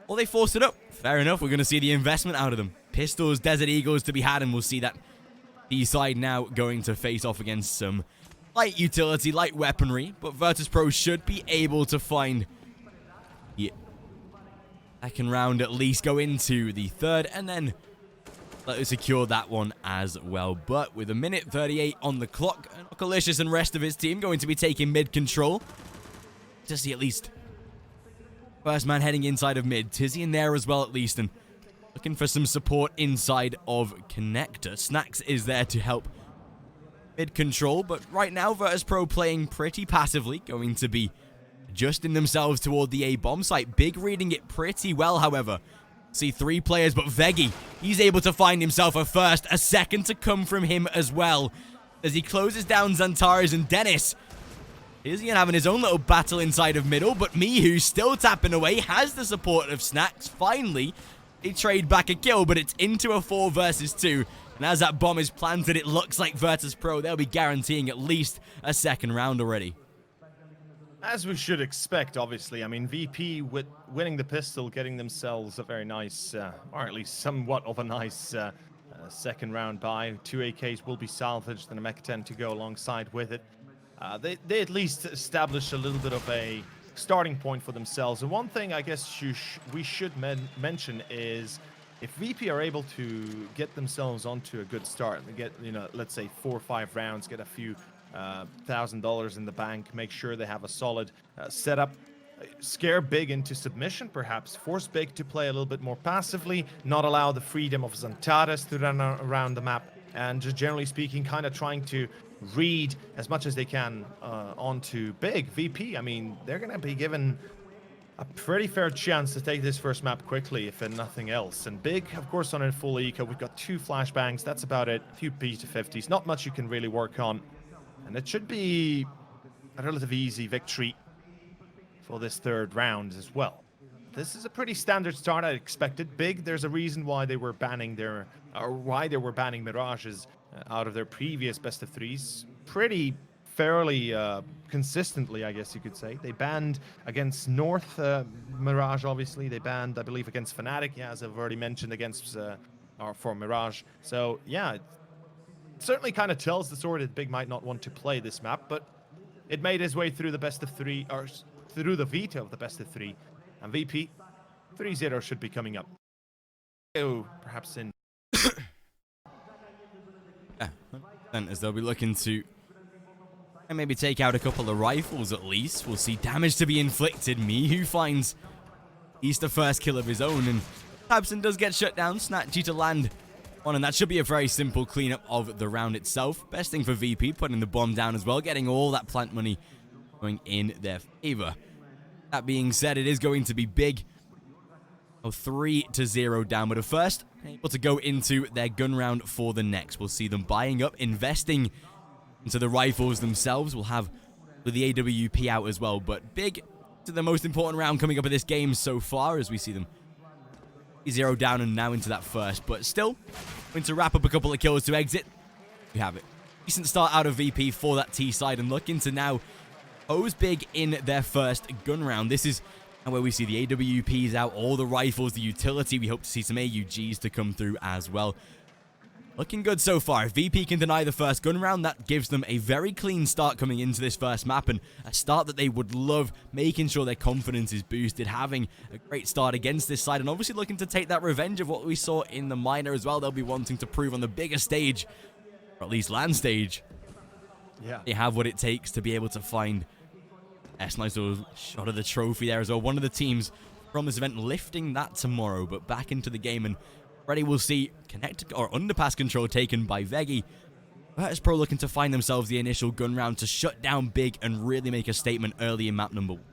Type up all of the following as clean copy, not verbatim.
Or they force it up. Fair enough, we're going to see the investment out of them. Pistols, Desert Eagles to be had, and we'll see that B-side now going to face off against some light utility, light weaponry. But Virtus.pro should be able to find the second round at least, go into the third, and then let us secure that one as well. But with a minute 38 on the clock, Kalicious and rest of his team going to be taking mid control. To see at least first man heading inside of mid. Tizzy in there as well at least, and looking for some support inside of Connector. Snacks is there to help mid control, but right now Virtus.pro playing pretty passively, going to be adjusting themselves toward the A bomb site. Big reading it pretty well, however. See 3 players, but Veggie, he's able to find himself a first, a second to come from him as well, as he closes down Xantares and Dennis. Is he having his own little battle inside of middle, but me, who's still tapping away, has the support of Snacks. Finally, they trade back a kill, but it's into a 4 versus 2. And as that bomb is planted, it looks like Virtus.pro, they'll be guaranteeing at least a second round already. As we should expect, obviously. I mean, VP with winning the pistol, getting themselves a very nice, or at least somewhat of a nice second round buy. 2 AKs will be salvaged and a Mech 10 to go alongside with it. They at least established a little bit of a starting point for themselves. And one thing I guess we should mention is if VP are able to get themselves onto a good start, and get, you know, let's say 4 or 5 rounds, get a few $1,000 in the bank, make sure they have a solid setup, scare Big into submission, perhaps force Big to play a little bit more passively, not allow the freedom of Xantares to run around the map, and just generally speaking, kind of trying to read as much as they can onto Big. VP, I mean, they're going to be given a pretty fair chance to take this first map quickly, if nothing else. And Big, of course, on a full eco, we've got 2 flashbangs, that's about it, a few P250s, not much you can really work on. And it should be a relatively easy victory for this third round as well. This is a pretty standard start I expected. Big, there's a reason why they were banning Mirages out of their previous best of 3s. Fairly consistently, I guess you could say. They banned against North Mirage, obviously. They banned, I believe, against Fnatic, yeah, as I've already mentioned, against or for Mirage. So, yeah, it certainly kind of tells the story that Big might not want to play this map, but it made his way through the best of 3, or through the veto of the best of 3. And VP 3-0 should be coming up. Oh, perhaps in. Yeah, as they'll be looking to maybe take out a couple of rifles at least. We'll see damage to be inflicted. Me, who finds he's the first kill of his own, and Tabson does get shut down. Snatch due to land on, and that should be a very simple cleanup of the round itself. Best thing for VP, putting the bomb down as well, getting all that plant money going in their favor. That being said, it is going to be Big. 3-0 down, but at first, able to go into their gun round for the next. We'll see them buying up, investing into the rifles themselves. We'll have the AWP out as well, but Big to the most important round coming up in this game so far, as we see them 0 down and now into that first, but still going to wrap up a couple of kills to exit. We have it. Decent start out of VP for that T side, and looking to now pose Big in their first gun round. This is where we see the AWPs out, all the rifles, the utility. We hope to see some AUGs to come through as well. Looking good so far. If VP can deny the first gun round, that gives them a very clean start coming into this first map, and a start that they would love, making sure their confidence is boosted, having a great start against this side, and obviously looking to take that revenge of what we saw in the minor as well. They'll be wanting to prove on the bigger stage, or at least land stage, they have what it takes to be able to find nice little shot of the trophy there as well. One of the teams from this event lifting that tomorrow, but back into the game, and already we'll see connect or underpass control taken by Veggie. Virtus.pro looking to find themselves the initial gun round to shut down Big and really make a statement early in map number 1.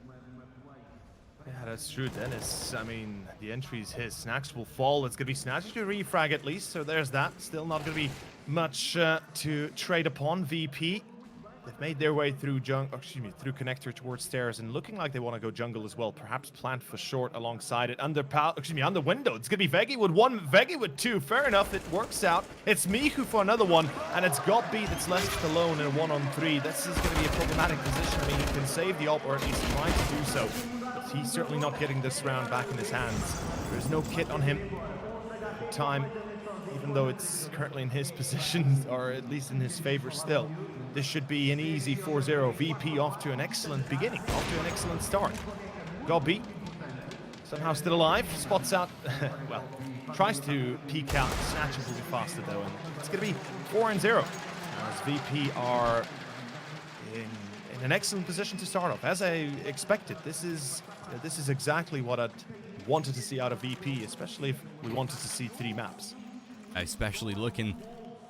Yeah, that's true, Dennis. I mean, the entry's his. Snacks will fall. It's going to be Snatch to refrag at least, so there's that. Still not going to be much to trade upon. VP They've made their way through through connector towards stairs and looking like they want to go jungle as well. Perhaps plant for short alongside it. Under window. It's going to be Veggie with one, Veggie with two. Fair enough. It works out. It's Mihu for another one. And it's Gobby that's left alone in a 1-on-3. This is going to be a problematic position. I mean, he can save the op, or at least try to do so. But he's certainly not getting this round back in his hands. There's no kit on him. Time, even though it's currently in his position, or at least in his favor still. This should be an easy 4-0. VP off to an excellent beginning, off to an excellent start. Gobby, somehow still alive, spots out, well, tries to peek out, snatches a little faster though, and it's going to be 4-0. As VP are in an excellent position to start off. As I expected, this is exactly what I'd wanted to see out of VP, especially if we wanted to see 3 maps. Especially looking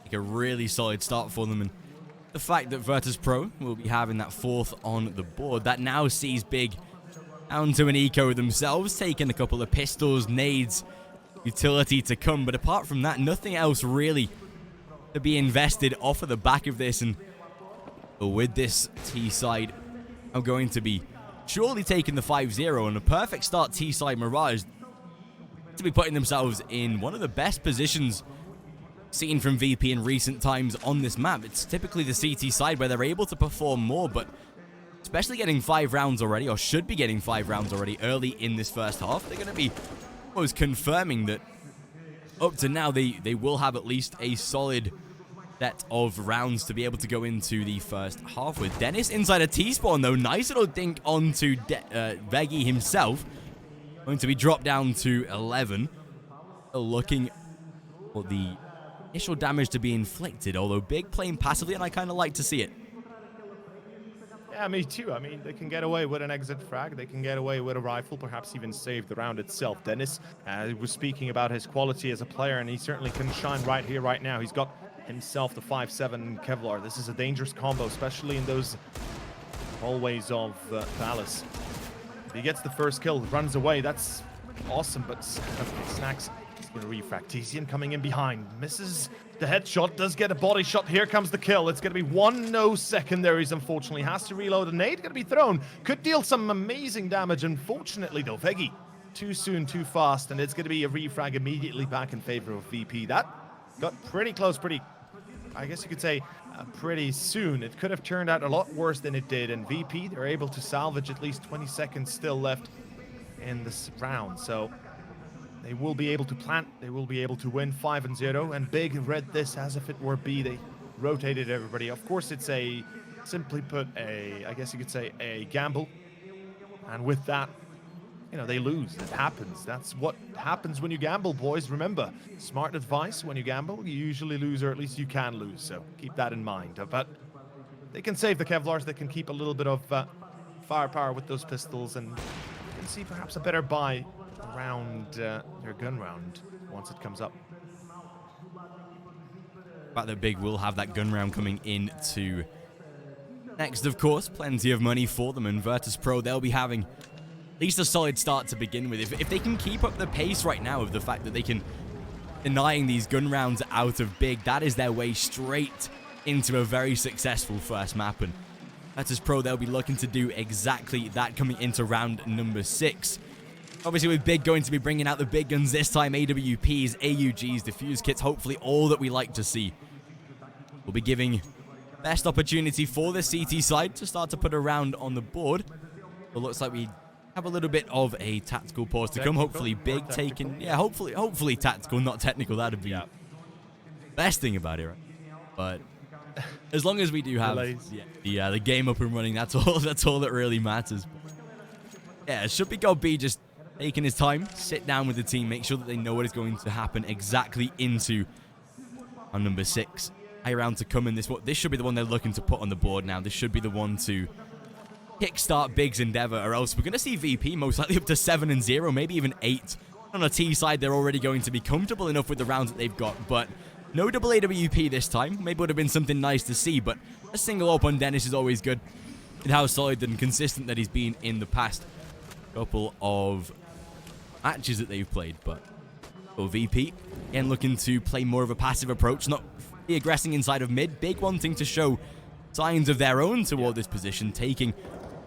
like a really solid start for them, and the fact that Virtus.pro will be having that 4th on the board, that now sees Big down to an eco themselves, taking a couple of pistols, nades, utility to come. But apart from that, nothing else really to be invested off of the back of this. And with this T-side, I'm going to be surely taking the 5-0 and a perfect start. T-side Mirage to be putting themselves in one of the best positions seen from VP in recent times on this map. It's typically the CT side where they're able to perform more, but especially getting 5 rounds already, or should be getting 5 rounds already early in this first half, they're going to be almost confirming that up to now they will have at least a solid set of rounds to be able to go into the first half with. Dennis inside a T-spawn though, nice little dink onto Veggie himself, going to be dropped down to 11, looking for the initial damage to be inflicted, although Big playing passively, and I kind of like to see it. Yeah, me too. I mean, they can get away with an exit frag, they can get away with a rifle, perhaps even save the round itself. Dennis was speaking about his quality as a player, and he certainly can shine right here, right now. He's got himself the 5-7 Kevlar. This is a dangerous combo, especially in those hallways of Palace. He gets the first kill, runs away. That's awesome, but Snacks is going to refract. Tesian coming in behind, misses the headshot, does get a body shot. Here comes the kill. It's going to be 1-0 secondaries, unfortunately. Has to reload. A nade going to be thrown. Could deal some amazing damage. Unfortunately, though, Veggie, too soon, too fast, and it's going to be a refrag immediately back in favor of VP. That got pretty close, I guess you could say, pretty soon. It could have turned out a lot worse than it did, and VP, they're able to salvage at least 20 seconds still left in this round. So they will be able to plant, they will be able to win 5-0, and Big read this as if it were B. They rotated everybody. Of course, it's a, simply put, I guess you could say, a gamble. And with that, you know, they lose. It happens. That's what happens when you gamble, boys. Remember, smart advice: when you gamble, you usually lose, or at least you can lose. So keep that in mind. But they can save the Kevlars. They can keep a little bit of firepower with those pistols, and you can see perhaps a better buy around their gun round once it comes up. But the Big will have that gun round coming in to next, of course. Plenty of money for them, and Virtus.pro, they'll be having at least a solid start to begin with. If they can keep up the pace right now of the fact that they can denying these gun rounds out of Big, that is their way straight into a very successful first map. And Virtus.pro, they'll be looking to do exactly that coming into round number 6. Obviously, with Big going to be bringing out the big guns this time, AWPs, AUGs, defuse kits, hopefully all that we like to see. We'll be giving best opportunity for the CT side to start to put a round on the board. It looks like we have a little bit of a tactical pause to come. Hopefully Big taking, yeah, hopefully tactical, not technical. That'd be best thing about it, right? But as long as we do have the game up and running, that's all that really matters. Yeah, it should be Go B just taking his time, sit down with the team, make sure that they know what is going to happen exactly into on number 6. High round to come in this one. This should be the one they're looking to put on the board now. This should be the one to kickstart Big's endeavor, or else we're going to see VP most likely up to 7-0, maybe even 8. On a T side, they're already going to be comfortable enough with the rounds that they've got, but no double AWP this time. Maybe would have been something nice to see, but a single up on Dennis is always good, and how solid and consistent that he's been in the past couple of matches that they've played. But VP, again, looking to play more of a passive approach, not be aggressing inside of mid. Big wanting to show signs of their own toward this position, taking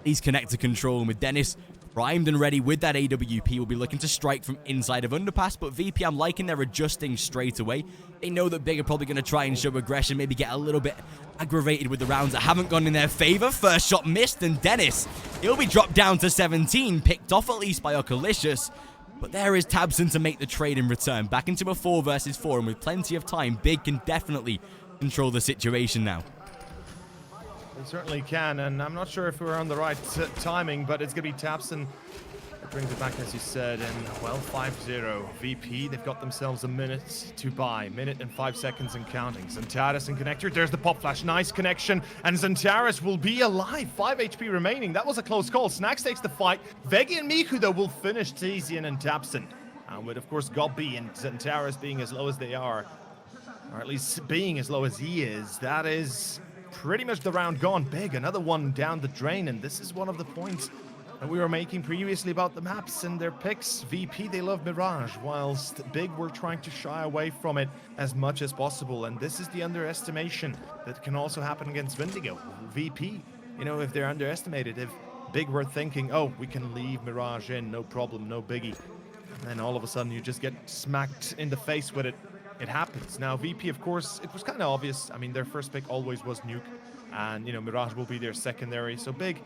these connector control. And with Dennis primed and ready with that AWP, will be looking to strike from inside of underpass. But VP, I'm liking they're adjusting straight away. They know that Big are probably going to try and show aggression, maybe get a little bit aggravated with the rounds that haven't gone in their favor. First shot missed, and Dennis, he'll be dropped down to 17, picked off at least by Okalicious. But there is Tabson to make the trade in return. Back into a 4 versus 4, and with plenty of time, Big can definitely control the situation now. They certainly can, and I'm not sure if we're on the right timing, but it's going to be Tabson that brings it back, as you said, and, well, 5-0. VP, they've got themselves a minute to buy. Minute and 5 seconds and counting. Xantares and connector, there's the pop flash. Nice connection, and Xantares will be alive. 5 HP remaining. That was a close call. Snax takes the fight. Vegi and Miku, though, will finish Tizian and Tabson. And with, of course, Gobby and Xantares being as low as they are, or at least being as low as he is, that is pretty much the round gone. Big, another one down the drain, and this is one of the points that we were making previously about the maps and their picks. VP, they love Mirage, whilst Big were trying to shy away from it as much as possible, and this is the underestimation that can also happen against Vindigo. VP, you know, if they're underestimated, if Big were thinking, oh, we can leave Mirage in, no problem, no biggie, and then all of a sudden you just get smacked in the face with it. It happens. Now, VP, of course, it was kind of obvious. I mean, their first pick always was Nuke, and, you know, Mirage will be their secondary. So Big,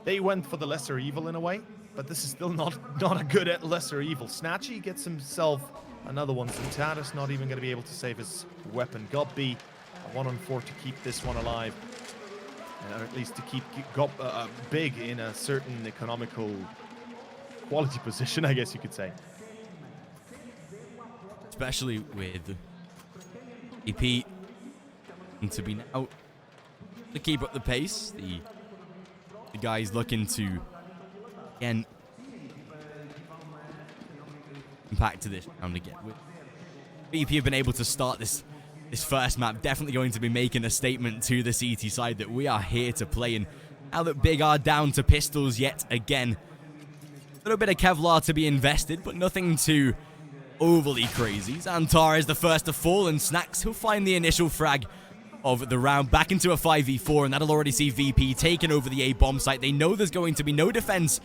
they went for the lesser evil in a way, but this is still not a good at lesser evil. Snatchy gets himself another one. Xantares not even going to be able to save his weapon. Gobby, a 1-on-4 to keep this one alive, or at least to keep Big in a certain economical quality position, I guess you could say. Especially with EP and to be now to keep up the pace. The guys looking to again impact to this round again. VP have been able to start this first map, definitely going to be making a statement to the CT side that we are here to play. And now that Big are down to pistols yet again, a little bit of Kevlar to be invested, but nothing too overly crazy. Xantar is the first to fall, and Snax, he'll find the initial frag of the round back into a 5v4, and that'll already see VP taking over the A bomb site. They know there's going to be no defense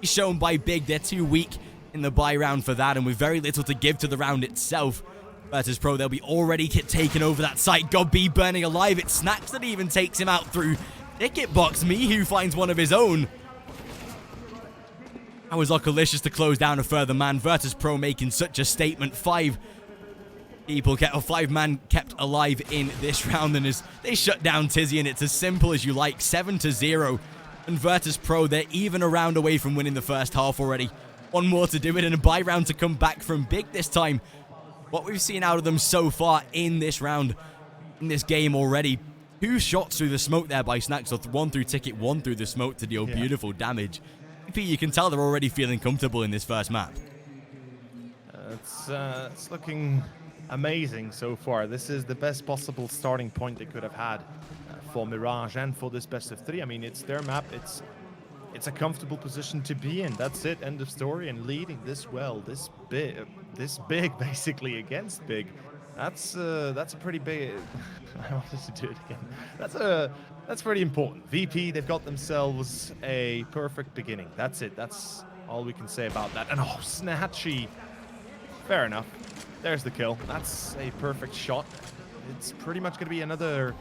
shown by Big. They're too weak in the buy round for that, and with very little to give to the round itself. Virtus.pro, they'll be already taking over that site. Gobby burning alive. It's Snax that even takes him out through ticket box. Mihu finds one of his own. That was Okalicious to close down a further man. Virtus.pro making such a statement. 5 man kept alive in this round, and as they shut down Tizzy, and it's as simple as you like. 7-0. And Virtus.pro, they're even a round away from winning the first half already. One more to do it, and a buy round to come back from Big this time. What we've seen out of them so far in this round, in this game already. 2 shots through the smoke there by Snax. So 1 through ticket, 1 through the smoke to deal beautiful damage. You can tell they're already feeling comfortable in this first map. It's looking amazing so far. This is the best possible starting point they could have had for Mirage and for this best of 3. I mean, it's their map. It's a comfortable position to be in. That's it. End of story. And leading this well, this big, basically against Big. That's a pretty big. I wanted to do it again. That's pretty important. VP, they've got themselves a perfect beginning. That's it. That's all we can say about that. And oh, Snatchy. Fair enough. There's the kill. That's a perfect shot. It's pretty much going to be another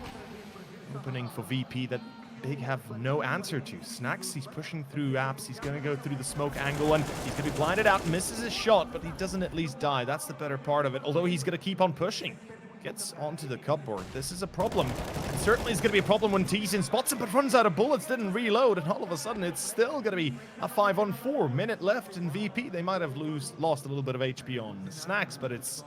opening for VP that Big have no answer to. Snax, he's pushing through apps. He's going to go through the smoke angle, and he's going to be blinded out. Misses his shot, but he doesn't at least die. That's the better part of it. Although he's going to keep on pushing. Gets onto the cupboard. This is a problem. It certainly is going to be a problem when Tizian spots him, but runs out of bullets, didn't reload, and all of a sudden it's still going to be a 5-on-4. Minute left in VP. They might have lost a little bit of HP on Snax, but it's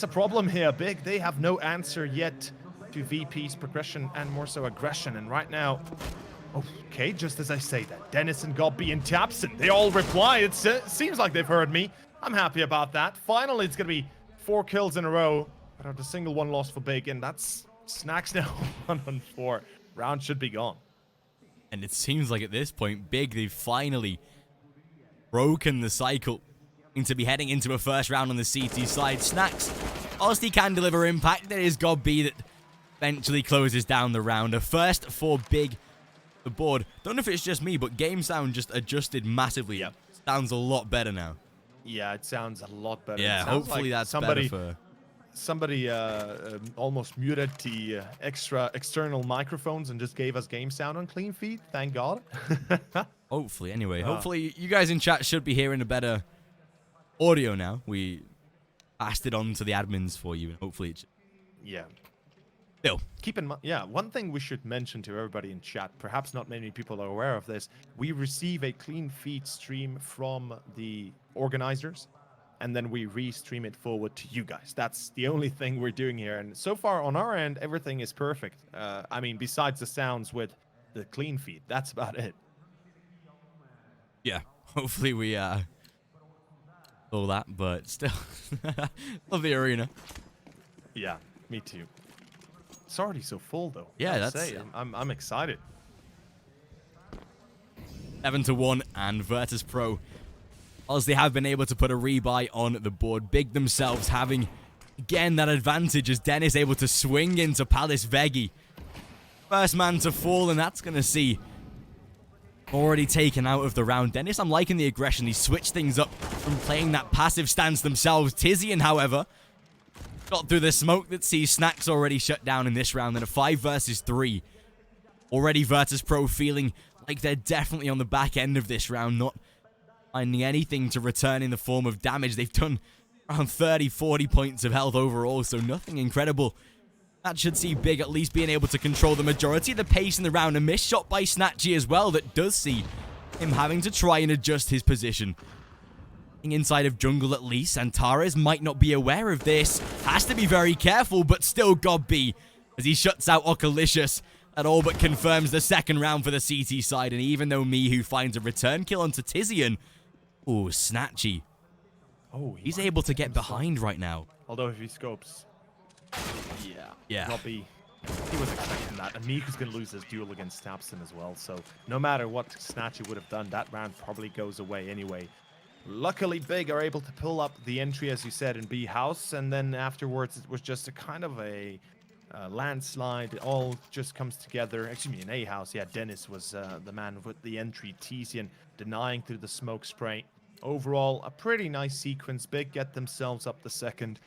a problem here. Big, they have no answer yet to VP's progression and more so aggression. And right now, okay, just as I say that, Dennis and Gobby and Tabson, they all reply. It seems like they've heard me. I'm happy about that. Finally, it's going to be 4 kills in a row. But a single one loss for Big, and that's Snax now 1-on-4. Round should be gone. And it seems like at this point, Big, they've finally broken the cycle. To be heading into a first round on the CT side. Snax, whilst he can deliver impact, there is Gobby that eventually closes down the round. A first for Big. The board. Don't know if it's just me, but game sound just adjusted massively. Yep. Sounds a lot better now. Yeah, it sounds a lot better. Yeah, hopefully like that's better for... Somebody almost muted the external microphones and just gave us game sound on clean feed. Thank God. Hopefully, anyway. Hopefully, you guys in chat should be hearing a better audio now. We passed it on to the admins for you, and hopefully it should... Yeah. Still. Keep in mind, yeah, one thing we should mention to everybody in chat, perhaps not many people are aware of this, we receive a clean feed stream from the organizers, and then we re-stream it forward to you guys. That's the only thing we're doing here, and so far on our end, everything is perfect. I mean, besides the sounds with the clean feed, that's about it. Yeah, hopefully we all that, but still, love the arena. Yeah, me too. It's already so full, though. Yeah, that's. I'm excited. 7-1, and Virtus.pro, as they have been able to put a rebuy on the board. Big themselves having again that advantage as Dennis able to swing into Palace Veggie. First man to fall, and that's gonna see already taken out of the round. Dennis, I'm liking the aggression. He switched things up from playing that passive stance themselves. Tizian, however, got through the smoke that sees Snacks already shut down in this round in a 5 versus 3. Already Virtus.pro feeling like they're definitely on the back end of this round, not finding anything to return in the form of damage. They've done around 30-40 points of health overall, so nothing incredible. That should see Big at least being able to control the majority of the pace in the round. A missed shot by Snatchy as well that does see him having to try and adjust his position. Inside of jungle at least. Antares might not be aware of this. Has to be very careful, but still God be as he shuts out Okalicious. That all but confirms the second round for the CT side. And even though Mihu finds a return kill onto Tizian, ooh, Snatchy. Oh, he's able to get behind right now. Although if he scopes, yeah, Robbie, he was expecting that. And Mihu's going to lose his duel against Tapson as well. So no matter what Snatchy would have done, that round probably goes away anyway. Luckily, Big are able to pull up the entry, as you said, in B house, and then afterwards it was just a kind of a landslide. It all just comes together. Excuse me, in A house, yeah, Dennis was the man with the entry. Tizian denying through the smoke spray. Overall, a pretty nice sequence. Big get themselves up the second.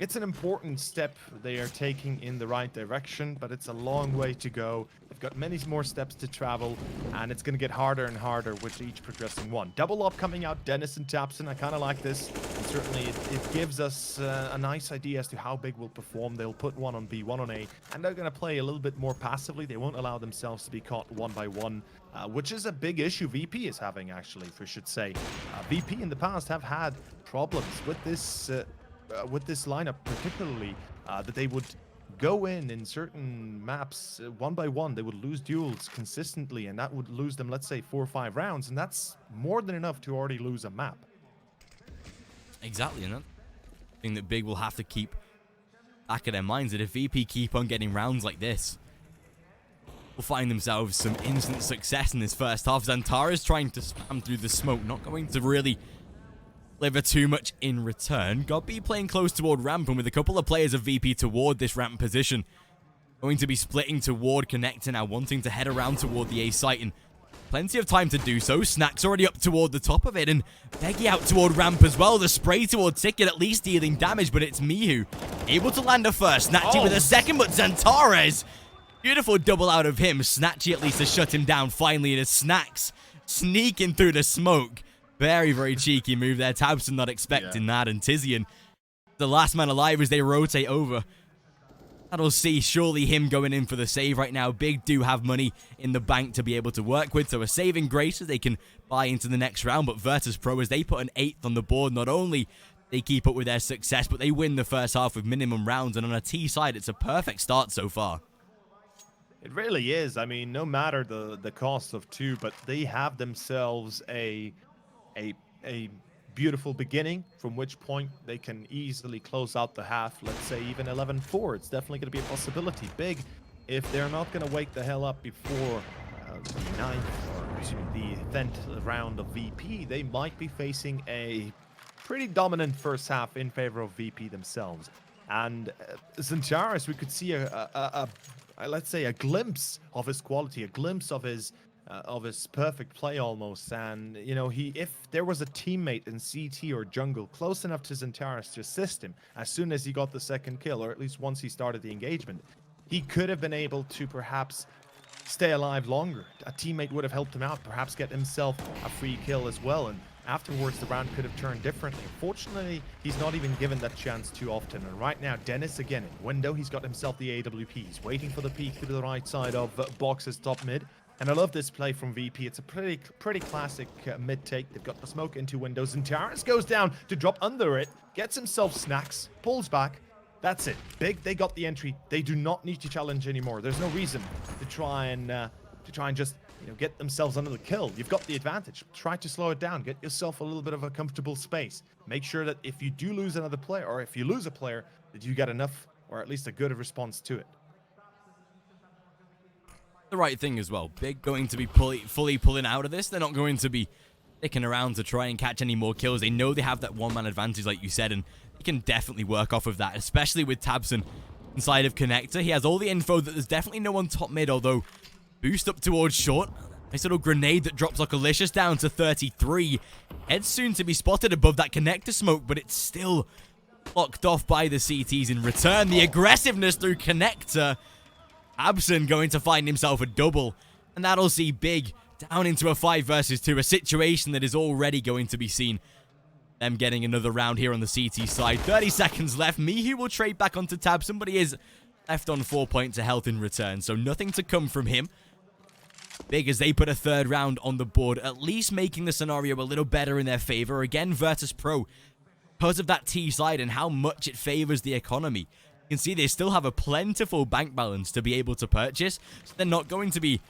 It's an important step they are taking in the right direction, but it's a long way to go. They've got many more steps to travel, and it's going to get harder and harder with each progressing one. Double up coming out, Dennis and Tapson. I kind of like this. And certainly, it gives us a nice idea as to how Big will perform. They'll put one on B, one on A, and they're going to play a little bit more passively. They won't allow themselves to be caught one by one, which is a big issue VP is having, actually, if we should say. VP in the past have had problems with this lineup, particularly that they would go in certain maps one by one. They would lose duels consistently, and that would lose them, let's say, 4 or 5 rounds, and that's more than enough to already lose a map. Exactly, and that's the thing that Big will have to keep back of their minds, that if VP keep on getting rounds like this, will find themselves some instant success in this first half. Xantara's trying to spam through the smoke, not going to really deliver too much in return. Godby playing close toward ramp, and with a couple of players of VP toward this ramp position, going to be splitting toward connector now, wanting to head around toward the A site, and plenty of time to do so. Snack's already up toward the top of it, and Beggy out toward ramp as well. The spray toward Ticket at least dealing damage, but it's Mihu able to land a first. Snatchy with a second, but Xantares, beautiful double out of him. Snatchy at least has shut him down finally, and his Snacks sneaking through the smoke. Very, very cheeky move there. Tabson not expecting that, and Tizian, the last man alive as they rotate over. That'll see surely him going in for the save right now. Big do have money in the bank to be able to work with, so a saving grace as they can buy into the next round. But Virtus.pro, as they put an 8th on the board, not only they keep up with their success, but they win the first half with minimum rounds, and on a T side, it's a perfect start so far. It really is. I mean, no matter the cost of 2, but they have themselves a beautiful beginning, from which point they can easily close out the half. Let's say even 11-4. It's definitely going to be a possibility. Big, if they're not going to wake the hell up before the 9th, or excuse me, the 10th round of VP, they might be facing a pretty dominant first half in favor of VP themselves. And Xantares, we could see let's say a glimpse of his quality, a glimpse of his perfect play almost. And you know, if there was a teammate in CT or jungle close enough to Xantares to assist him as soon as he got the second kill, or at least once he started the engagement, he could have been able to perhaps stay alive longer. A teammate would have helped him out, perhaps get himself a free kill as well, and afterwards the round could have turned differently. Fortunately, he's not even given that chance too often. And right now, Dennis again in window. He's got himself the AWP. He's waiting for the peek to the right side of Box's top mid. And I love this play from VP. It's a pretty classic mid take. They've got the smoke into windows, and Terrence goes down to drop under it, gets himself snacks, pulls back. That's it. Big, they got the entry. They do not need to challenge anymore. There's no reason to try and just, you know, get themselves another kill. You've got the advantage. Try to slow it down. Get yourself a little bit of a comfortable space. Make sure that if you do lose another player, or if you lose a player, that you get enough, or at least a good response to it. The right thing as well. Big going to be fully pulling out of this. They're not going to be sticking around to try and catch any more kills. They know they have that one-man advantage, like you said, and he can definitely work off of that, especially with tabseN inside of Connector. He has all the info that there's definitely no one top mid, although boost up towards short. Nice little grenade that drops Localicious down to 33. Heads soon to be spotted above that Connector smoke, but it's still blocked off by the CTs in return. The aggressiveness through Connector. tabseN going to find himself a double, and that'll see Big down into a 5 versus 2, a situation that is already going to be seen. Them getting another round here on the CT side. 30 seconds left. Mihu will trade back onto tabseN, but he is left on 4 points of health in return, so nothing to come from him. Big as they put a third round on the board, at least making the scenario a little better in their favor. Again, Virtus.pro, because of that T side and how much it favors the economy. You can see they still have a plentiful bank balance to be able to purchase, so they're not going to be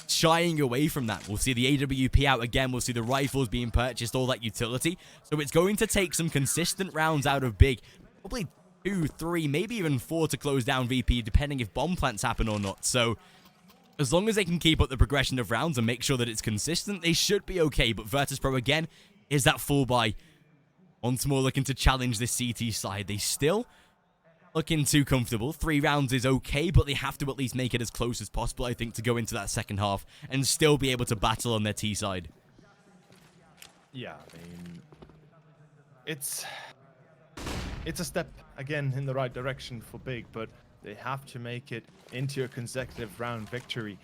shying away from that. We'll see the AWP out again. We'll see the rifles being purchased, all that utility. So it's going to take some consistent rounds out of Big. Probably 2, 3, maybe even 4 to close down VP, depending if bomb plants happen or not. So as long as they can keep up the progression of rounds and make sure that it's consistent, they should be okay. But Virtus.pro, again, is that full buy. Once more looking to challenge this CT side. They still looking too comfortable. 3 rounds is okay, but they have to at least make it as close as possible, I think, to go into that second half and still be able to battle on their T side. Yeah, I mean, it's a step, again, in the right direction for Big, but they have to make it into a consecutive round victory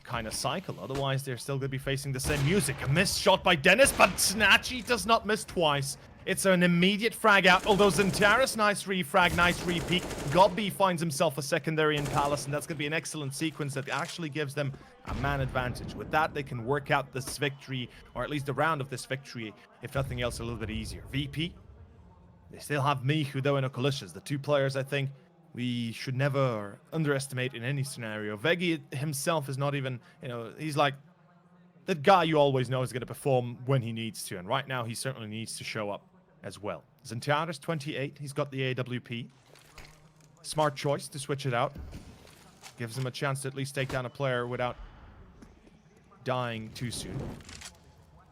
kind of cycle. Otherwise, they're still going to be facing the same music. A missed shot by Dennis, but Snatchy does not miss twice. It's an immediate frag out, although Xantares, nice refrag, nice repeat. Godby finds himself a secondary in Palace, and that's going to be an excellent sequence that actually gives them a man advantage. With that, they can work out this victory, or at least a round of this victory, if nothing else, a little bit easier. VP, they still have Mihu, though, and Okalicious. The 2 players, I think, we should never underestimate in any scenario. Veggie himself is not even, you know, he's like that guy you always know is going to perform when he needs to, and right now he certainly needs to show up as well. Xantares, 28, he's got the AWP. Smart choice to switch it out. Gives him a chance to at least take down a player without dying too soon.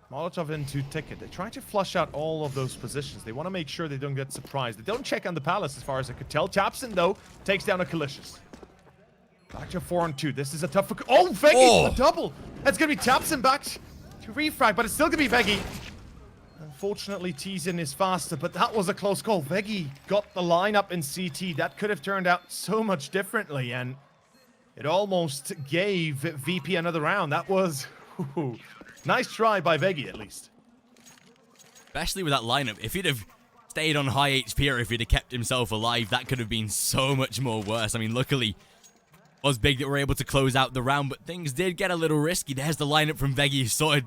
Molotov into Ticket. They try to flush out all of those positions. They want to make sure they don't get surprised. They don't check on the Palace as far as I could tell. tabseN, though, takes down Okalicious. Back to 4-on-2. This is a tough... Oh, Veggie! A double! That's going to be tabseN back to refrag, but it's still going to be Veggie. Unfortunately, tzN is faster, but that was a close call. Veggie got the lineup in CT. That could have turned out so much differently, and it almost gave VP another round. That was... nice try by Veggie, at least. Especially with that lineup. If he'd have stayed on high HP or if he'd have kept himself alive, that could have been so much more worse. I mean, luckily, it was Big that were able to close out the round, but things did get a little risky. There's the lineup from Veggie, sorted,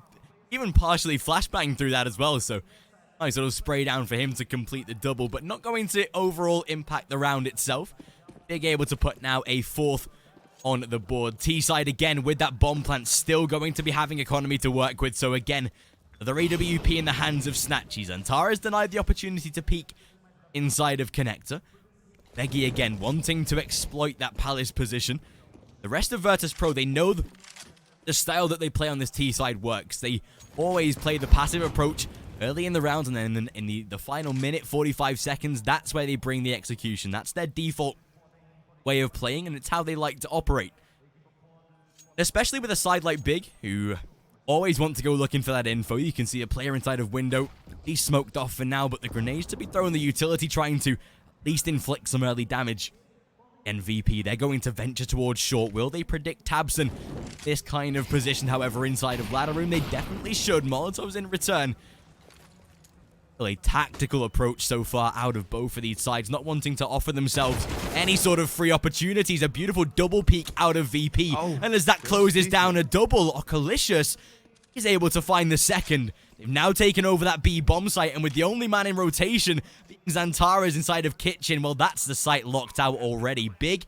even partially flashbang through that as well, so nice little spray down for him to complete the double, but not going to overall impact the round itself. Big able to put now a 4th on the board. T-side again with that bomb plant still going to be having economy to work with. So again, the AWP in the hands of Snatchy. Xantares denied the opportunity to peek inside of Connector. Veggie again wanting to exploit that Palace position. The rest of Virtus.pro, they know the style that they play on this T-side works. They always play the passive approach, early in the round, and then in the final minute, 45 seconds, that's where they bring the execution. That's their default way of playing, and it's how they like to operate. Especially with a side like Big, who always want to go looking for that info. You can see a player inside of window. He's smoked off for now, but the grenades to be thrown the utility, trying to at least inflict some early damage. And VP, they're going to venture towards short. Will they predict Tabson? This kind of position, however, inside of ladder room, they definitely should. Molotovs in return. A tactical approach so far out of both of these sides, not wanting to offer themselves any sort of free opportunities. A beautiful double peek out of VP. And as that closes down a double, Okalicious is able to find the second. They've now taken over that B bomb site, and with the only man in rotation being Xantara's inside of Kitchen, well, that's the site locked out already. Big,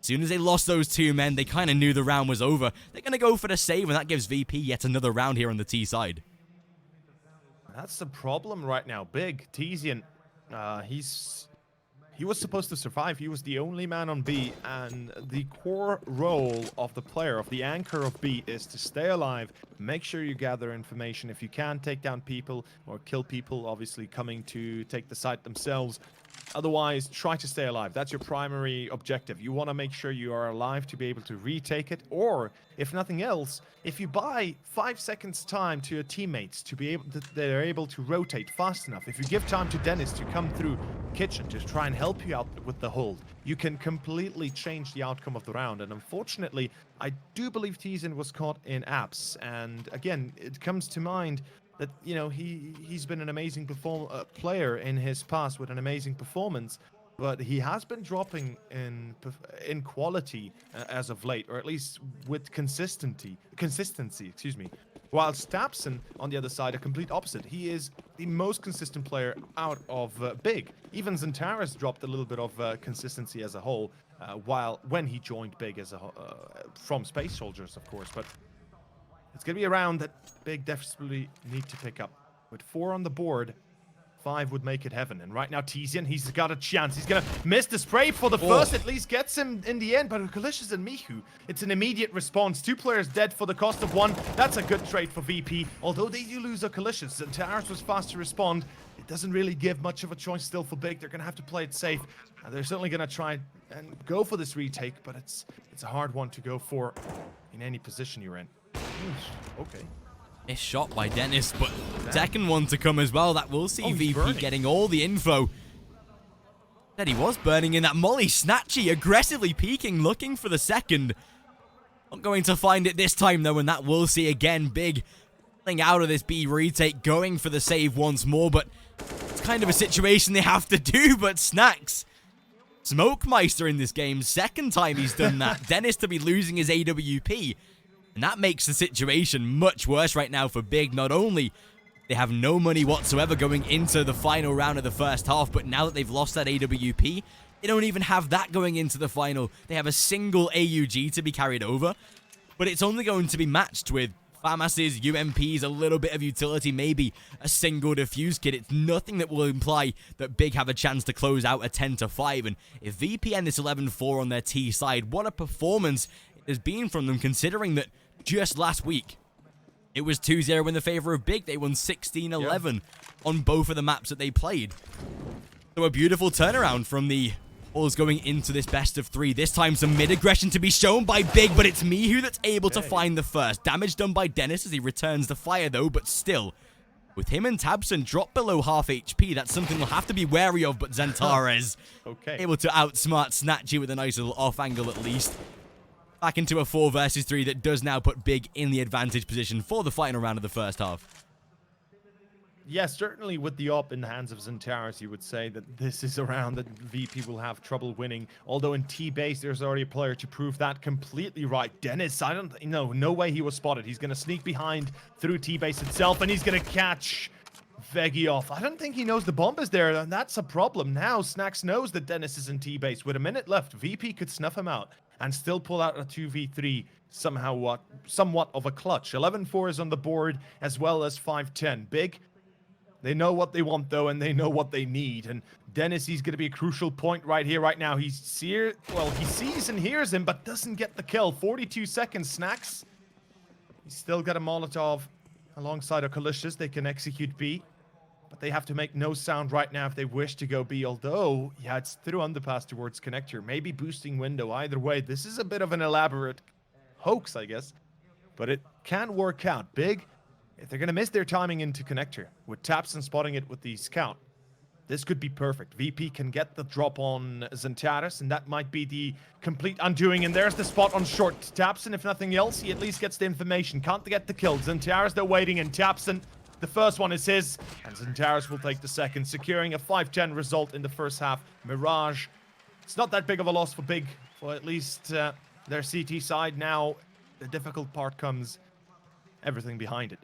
as soon as they lost those two men, they kind of knew the round was over. They're going to go for the save, and that gives VP yet another round here on the T side. That's the problem right now. Big, Tizian, he was supposed to survive. He was the only man on B, and the core role of the player, of the anchor of B, is to stay alive, make sure you gather information. If you can, take down people or kill people, obviously coming to take the site themselves. Otherwise, try to stay alive. That's your primary objective. You want to make sure you are alive to be able to retake it, or if nothing else, if you buy 5 seconds time to your teammates to be able to, they're able to rotate fast enough. If you give time to Dennis to come through Kitchen to try and help you out with the hold, you can completely change the outcome of the round. And unfortunately, I do believe Tizian was caught in apps. And again, it comes to mind that, you know, he's been an amazing player in his past with an amazing performance, but he has been dropping in quality as of late, or at least with consistency, excuse me. While Tabson, on the other side, a complete opposite. He is the most consistent player out of Big. Even Xantara's dropped a little bit of consistency as a whole, when he joined Big as from Space Soldiers, of course. But it's going to be a round that Big desperately need to pick up. With 4 on the board, 5 would make it heaven. And right now, Tizian, he's got a chance. He's going to miss the spray for the first, at least gets him in the end. But Okalicious and Mihu, it's an immediate response. 2 players dead for the cost of 1. That's a good trade for VP. Although they do lose Okalicious, and Taras was fast to respond. It doesn't really give much of a choice still for Big. They're going to have to play it safe. They're certainly going to try and go for this retake, but it's a hard one to go for in any position you're in. Okay. It's shot by Dennis, but second one to come as well. That will see VP getting all the info. Said he was burning in that molly. Snatchy aggressively peeking, looking for the second. Not going to find it this time though, and that will see again. Big pulling out of this B retake, going for the save once more, but it's kind of a situation they have to do. But Snacks, Smokemeister in this game, second time he's done that. Dennis to be losing his AWP. And that makes the situation much worse right now for Big. Not only they have no money whatsoever going into the final round of the first half, but now that they've lost that AWP, they don't even have that going into the final. They have a single AUG to be carried over, but it's only going to be matched with FAMAS's, UMPs, a little bit of utility, maybe a single defuse kit. It's nothing that will imply that Big have a chance to close out a 10-5. And if VP end this 11-4 on their T side, what a performance it has been from them, considering that just last week, it was 2-0 in the favor of Big. They won 16-11 on both of the maps that they played. So a beautiful turnaround from the Bulls going into this best of 3. This time some mid-aggression to be shown by Big, but it's Mihu that's able to find the first. Damage done by Dennis as he returns the fire though, but still, with him and Tabson drop below half HP, that's something we'll have to be wary of, but Xantara's able to outsmart Snatchy with a nice little off angle at least. Back into a 4 versus 3 that does now put Big in the advantage position for the final round of the first half. Yes, certainly with the op in the hands of Xantaras, you would say that this is a round that VP will have trouble winning. Although in T-base, there's already a player to prove that completely right. Dennis, I don't know, no way he was spotted. He's going to sneak behind through T-base itself, and he's going to catch Veggie off. I don't think he knows the bomb is there, and that's a problem. Now, Snacks knows that Dennis is in T-base. With a minute left, VP could snuff him out and still pull out a 2v3 somewhat of a clutch. 11-4 is on the board, as well as 5-10. Big, they know what they want, though, and they know what they need. And Dennis, he's going to be a crucial point right here, right now. He sees and hears him, but doesn't get the kill. 42 seconds, Snacks. He's still got a Molotov alongside Okalicious. They can execute B. they have to make no sound right now if they wish to go B, although, yeah, it's through underpass towards connector, maybe boosting window. Either way, this is a bit of an elaborate hoax, I guess, but it can work out. Big, if they're going to miss their timing into connector, with Tapson spotting it with the scout, this could be perfect. VP can get the drop on Xantares, and that might be the complete undoing. And there's the spot on short. Tapson, if nothing else, he at least gets the information. Can't get the kill. Xantares, they're waiting, and Tapson, the first one is his, and Xantares will take the second, securing a 5-10 result in the first half. Mirage, it's not that big of a loss for Big, for at least their CT side. Now, the difficult part comes everything behind it.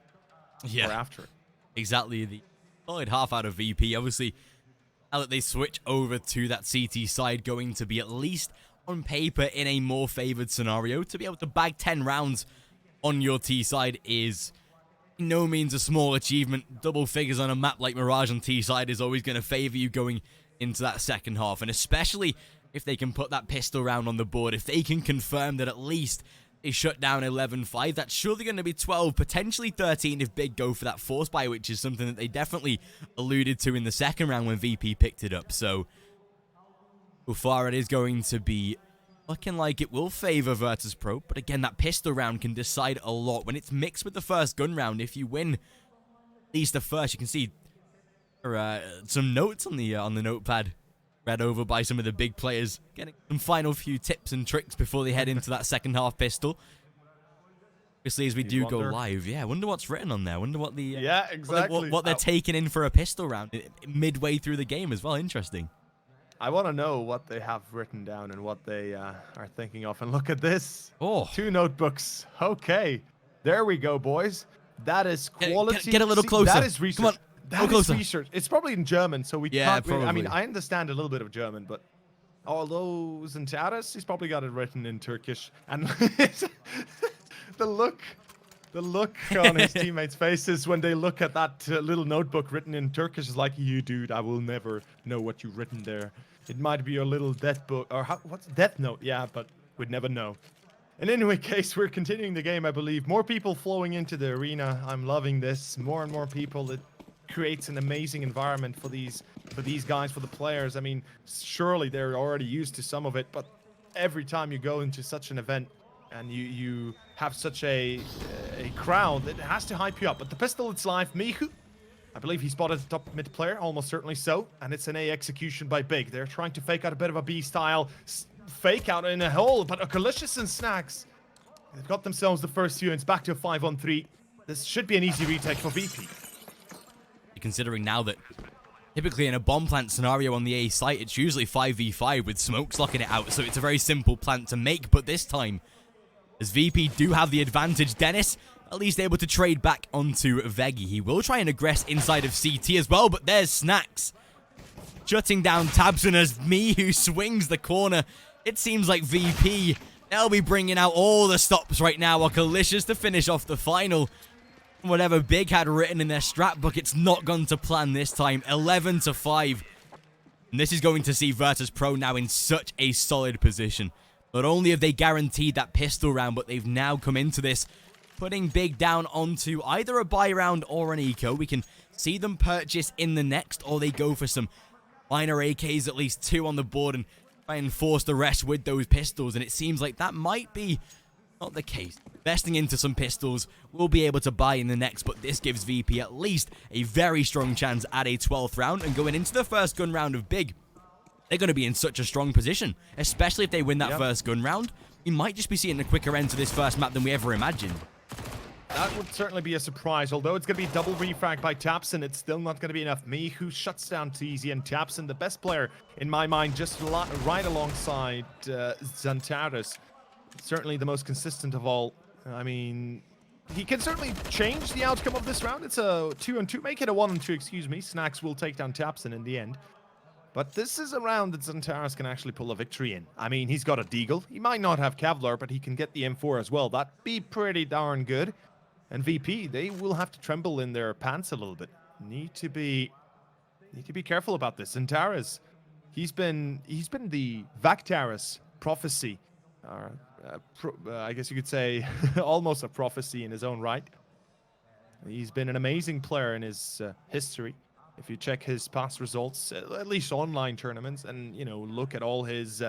Yeah, or after it. Exactly. The solid half out of VP. Obviously, now that they switch over to that CT side, going to be at least on paper in a more favored scenario. To be able to bag 10 rounds on your T side is in no means a small achievement. Double figures on a map like Mirage on T side is always going to favor you going into that second half, and especially if they can put that pistol round on the board, if they can confirm that at least they shut down 11-5, that's surely going to be 12, potentially 13 if Big go for that force buy, which is something that they definitely alluded to in the second round when VP picked it up. So far it is going to be looking like it will favor Virtus.pro, but again, that pistol round can decide a lot. When it's mixed with the first gun round, if you win at least the first, you can see some notes on the notepad read over by some of the big players, getting some final few tips and tricks before they head into that second half pistol. Obviously, as we do go live, yeah, I wonder what's written on there. I wonder what the exactly what they're taking in for a pistol round midway through the game as well. Interesting. I want to know what they have written down and what they are thinking of. And look at this. Oh, 2 notebooks. Okay, there we go, boys. That is quality. Get a little closer. That is research. Come on. That is research. It's probably in German, so we can't really, I mean, probably. I understand a little bit of German, but although Xantares, he's probably got it written in Turkish. And the look on his teammates' faces when they look at that little notebook written in Turkish is like, you dude, I will never know what you've written there. It might be your little death book, or what's death note? Yeah, but we'd never know. In any case, we're continuing the game, I believe. More people flowing into the arena. I'm loving this. More and more people. It creates an amazing environment for these guys, for the players. I mean, surely they're already used to some of it, but every time you go into such an event and you have such a crowd, it has to hype you up. But the pistol, it's live. Mihu, I believe he spotted the top mid player, almost certainly so, and it's an A execution by Big. They're trying to fake out a bit of a B style fake out in a hole, but Okalicious and Snacks, they've got themselves the first few, and it's back to a 5-on-3. This should be an easy retake for VP. Considering now that typically in a bomb plant scenario on the A site, it's usually 5v5 with smokes locking it out, so it's a very simple plant to make. But this time, as VP do have the advantage, Dennis at least able to trade back onto Veggie. He will try and aggress inside of CT as well, but there's Snacks shutting down Tabson as Me who swings the corner. It seems like VP, they'll be bringing out all the stops right now. Okalicious to finish off the final. Whatever Big had written in their strat book, it's not gone to plan this time. 11-5. And this is going to see Virtus.pro now in such a solid position. Not only have they guaranteed that pistol round, but they've now come into this putting Big down onto either a buy round or an eco. We can see them purchase in the next, or they go for some minor AKs, at least 2 on the board, and try and force the rest with those pistols. And it seems like that might be not the case. Investing into some pistols, we'll be able to buy in the next, but this gives VP at least a very strong chance at a 12th round, and going into the first gun round of Big, they're going to be in such a strong position, especially if they win that first gun round. We might just be seeing a quicker end to this first map than we ever imagined. That would certainly be a surprise, although it's going to be double refrag by Tapson, it's still not going to be enough. Me who shuts down TZ, and Tapson, the best player in my mind, just right alongside Xantares. Certainly the most consistent of all. I mean, he can certainly change the outcome of this round. It's a 2-on-2, make it a 1-on-2, excuse me. Snacks will take down Tapson in the end. But this is a round that Xantares can actually pull a victory in. I mean, he's got a Deagle. He might not have Kevlar, but he can get the M4 as well. That'd be pretty darn good. And VP, they will have to tremble in their pants a little bit. Need to be careful about this. Xantares, he's been the Vactaris prophecy. I guess you could say almost a prophecy in his own right. He's been an amazing player in his history. If you check his past results, at least online tournaments, and you know, look at all his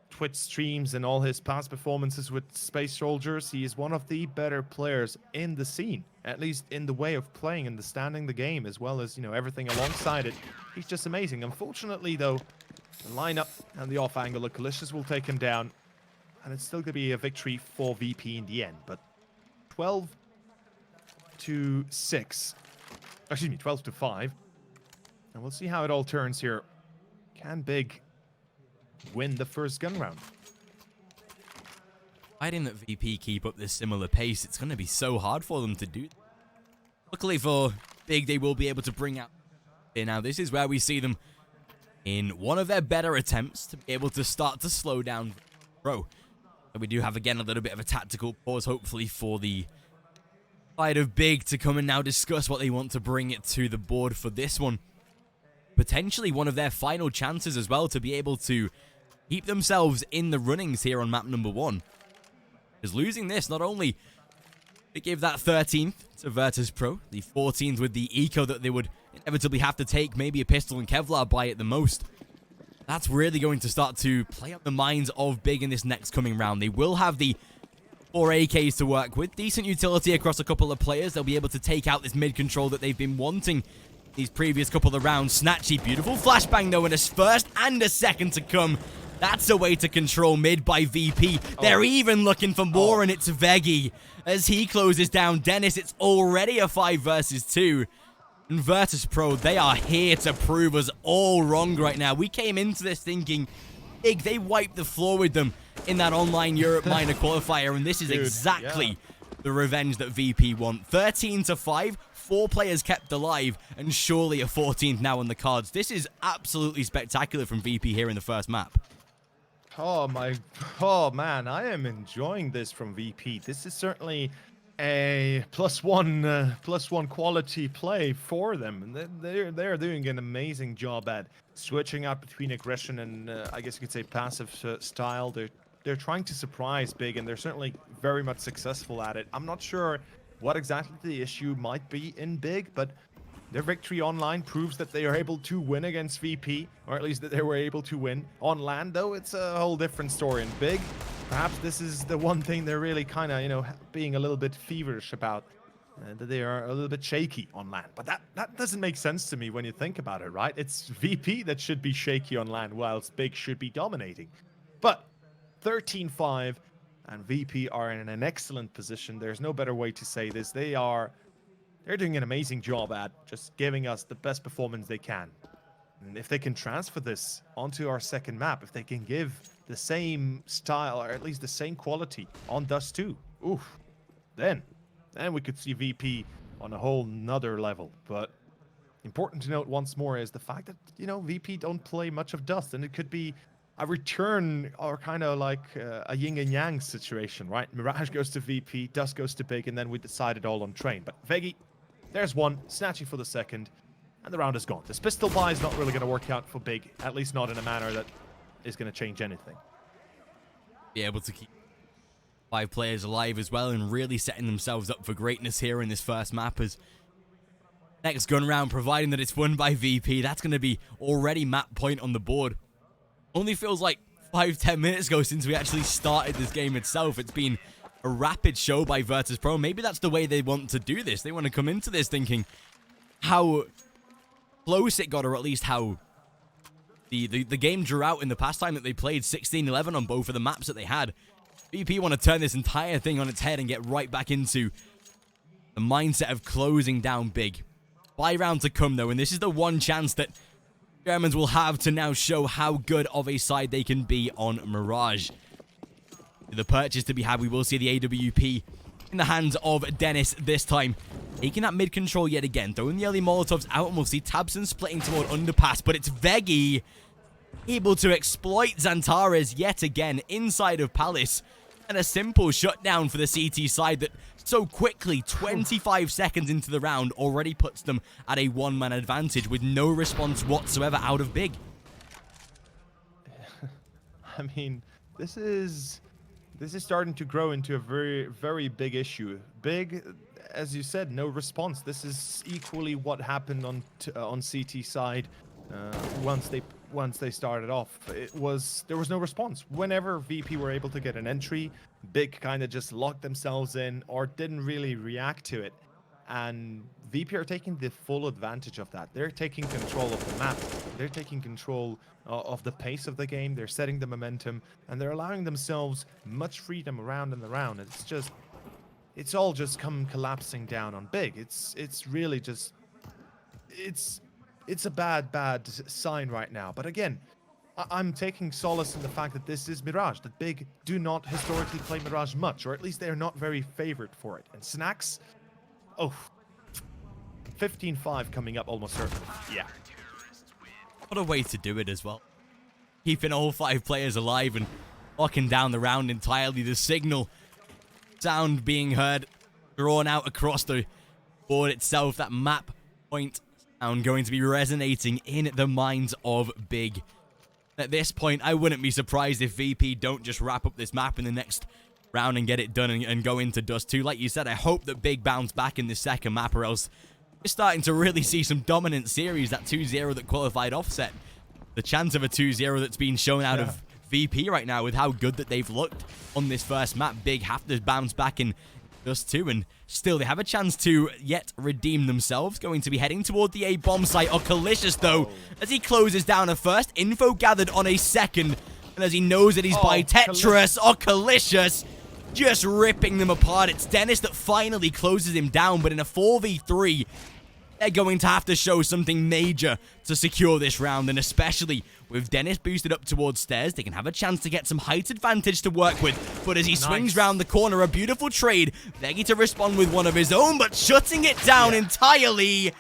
Twitch streams and all his past performances with Space Soldiers, he is one of the better players in the scene, at least in the way of playing, understanding the game, as well as, you know, everything alongside it. He's just amazing. Unfortunately, though, the lineup and the off angle of Kalicious will take him down, and it's still going to be a victory for VP in the end. But 12 to 6, excuse me, 12 to 5, and we'll see how it all turns here. Can Big win the first gun round? Providing that VP keep up this similar pace, it's going to be so hard for them to do. Luckily for Big, they will be able to bring out. Now, this is where we see them in one of their better attempts to be able to start to slow down Pro. So we do have, again, a little bit of a tactical pause, hopefully, for the side of Big to come and now discuss what they want to bring it to the board for this one. Potentially one of their final chances as well to be able to keep themselves in the runnings here on map number 1. Because losing this, not only it gave that 13th to Virtus.pro, the 14th with the eco that they would inevitably have to take, maybe a pistol and Kevlar by at the most. That's really going to start to play up the minds of Big in this next coming round. They will have the 4 AKs to work with, decent utility across a couple of players. They'll be able to take out this mid control that they've been wanting these previous couple of rounds. Snatchy, beautiful flashbang though, and a first and a second to come. That's a way to control mid by VP. They're even looking for more, and it's Veggie. As he closes down Dennis, it's already a 5 versus 2. And Virtus.pro, they are here to prove us all wrong right now. We came into this thinking Big, they wiped the floor with them in that online Europe minor qualifier, and this is exactly the revenge that VP want. 13 to 5. 4 players kept alive, and surely a 14th now on the cards. This is absolutely spectacular from VP here in the first map. Oh man, I am enjoying this from VP. This is certainly a plus one quality play for them. And they're doing an amazing job at switching out between aggression and I guess you could say passive style. They're trying to surprise Big, and they're certainly very much successful at it. I'm not sure what exactly the issue might be in Big, but their victory online proves that they are able to win against VP, or at least that they were able to win. On land, though, it's a whole different story. And Big, perhaps this is the one thing they're really kind of, you know, being a little bit feverish about, that they are a little bit shaky on land. But that doesn't make sense to me when you think about it, right? It's VP that should be shaky on land, whilst Big should be dominating. But 13-5, and VP are in an excellent position. There's no better way to say this. They're doing an amazing job at just giving us the best performance they can. And if they can transfer this onto our second map, if they can give the same style, or at least the same quality on Dust 2, oof, then we could see VP on a whole nother level. But important to note once more is the fact that, you know, VP don't play much of Dust, and it could be a return, or kind of like a yin and yang situation, right? Mirage goes to VP, Dust goes to Big, and then we decide it all on Train. But Veggie, there's one, Snatchy for the second, and the round is gone. This pistol buy is not really going to work out for Big, at least not in a manner that is going to change anything. Be able to keep 5 players alive as well, and really setting themselves up for greatness here in this first map. As next gun round, providing that it's won by VP, that's going to be already map point on the board. Only feels like 5-10 minutes ago since we actually started this game itself. It's been a rapid show by Virtus.pro. Maybe that's the way they want to do this. They want to come into this thinking how close it got, or at least how the game drew out in the past time that they played 16-11 on both of the maps that they had. VP want to turn this entire thing on its head and get right back into the mindset of closing down Big. Buy round to come, though, and this is the one chance that Germans will have to now show how good of a side they can be on Mirage. With the purchase to be had, we will see the AWP in the hands of Dennis this time. Taking that mid control yet again, throwing the early Molotovs out, and we'll see Tabson splitting toward underpass, but it's Veggie able to exploit Xantares yet again inside of Palace. And a simple shutdown for the CT side that so quickly, 25 seconds into the round, already puts them at a one-man advantage with no response whatsoever out of Big. I mean, this is starting to grow into a very, very big issue. Big, as you said, no response. This is equally what happened on CT side once they started off. There was no response. Whenever VP were able to get an entry, Big kind of just locked themselves in or didn't really react to it. And VP are taking the full advantage of that. They're taking control of the map. They're taking control of the pace of the game. They're setting the momentum, and they're allowing themselves much freedom around and around. It's all just come collapsing down on Big. It's really just, it's a bad sign right now. But again, I'm taking solace in the fact that this is Mirage, that Big do not historically play Mirage much, or at least they're not very favored for it. And Snacks, oh, 15-5 coming up almost certainly. Yeah. What a way to do it as well. Keeping all 5 players alive and locking down the round entirely. The signal sound being heard, drawn out across the board itself. That map point sound going to be resonating in the minds of Big. At this point, I wouldn't be surprised if VP don't just wrap up this map in the next round and get it done and go into Dust 2. Like you said, I hope that Big bounce back in this second map, or else we're starting to really see some dominant series. That 2-0 that qualified Offset. The chance of a 2-0 that's been shown out of VP right now with how good that they've looked on this first map. Big have to bounce back in Dust 2, and still they have a chance to yet redeem themselves. Going to be heading toward the A bomb site. Okalicious, though, as he closes down a first. Info gathered on a second, and as he knows that he's by Tetris, Okalicious just ripping them apart. It's Dennis that finally closes him down, but in a 4v3, they're going to have to show something major to secure this round, and especially with Dennis boosted up towards stairs, they can have a chance to get some height advantage to work with. But as he swings round the corner, a beautiful trade. Veggie to respond with one of his own, but shutting it down entirely.